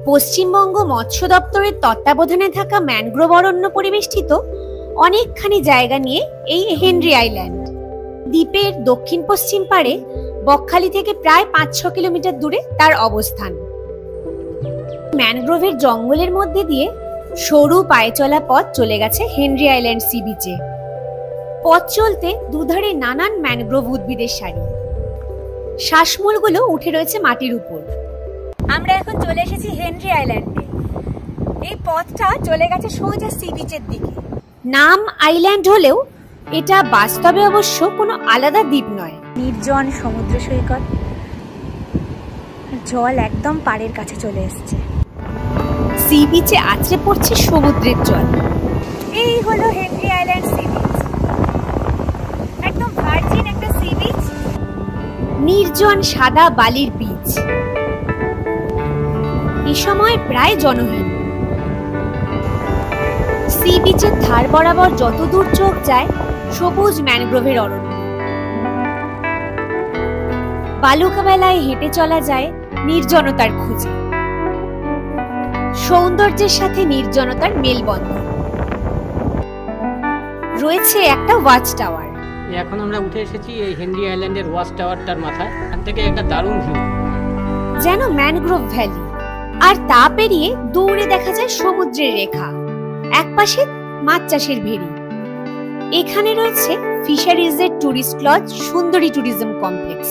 পশ্চিমবঙ্গ মৎস্য দপ্তরের তত্ত্বাবধানে থাকা ম্যানগ্রোভ অরণ্য পরিবেষ্টিত অনেকখানি জায়গা নিয়ে এই হেনরি আইল্যান্ড। দ্বীপের দক্ষিণ পশ্চিম পাড়ে বকখালি থেকে প্রায় ৫-৬ কিলোমিটার দূরে তার অবস্থান। ম্যানগ্রোভের জঙ্গলের মধ্যে দিয়ে সরু পায়ে চলা পথ চলে গেছে হেনরি আইল্যান্ড সি বিচে। পথ চলতে দুধারে নানান ম্যানগ্রোভ উদ্ভিদের সারি, শ্বাসমূলগুলো উঠে রয়েছে মাটির উপর। আমরা এখন চলে এসেছি হেনরি আইল্যান্ডে। এই পথটা চলে গেছে সোজা সি বিচের দিকে। নাম আইল্যান্ড হলেও এটা বাস্তবে অবশ্য কোনো আলাদা দ্বীপ নয়। নির্জন সমুদ্র সৈকত, জল একদম পাড়ের কাছে চলে এসেছে। সি বিচে আছড়ে পড়ছে সমুদ্রের জল। এই হলো হেনরি আইল্যান্ড সি বিচ, একদম ভার্জিন একটা সি বিচ, নির্জন সাদা বালির বিচ। এই সময় প্রায় জনহীন। সি বিচের ধার বরাবর যতদূর চোখ যায় সবুজ ম্যানগ্রোভের অরণ্য। বালুকা বেলায় হেঁটে চলা যায় নির্জনতার খোঁজে। সৌন্দর্যের সাথে নির্জনতার মেলবন্ধন। রয়েছে একটা ওয়াচ টাওয়ার। এখন আমরা উঠে এসেছি এই হেনরি আইল্যান্ডের ওয়াচ টাওয়ারটার মাথায়। এখান থেকে একটা দারুণ ভিউ, যেন ম্যানগ্রোভ ভ্যালি। আর তা পেরিয়ে দূরে দেখা যায় সমুদ্রের রেখা, একপাশে মাছ চাষের ভেড়ি। এখানে রয়েছে ফিশারিজের টুরিস্ট লজ সুন্দরী ট্যুরিজম কমপ্লেক্স।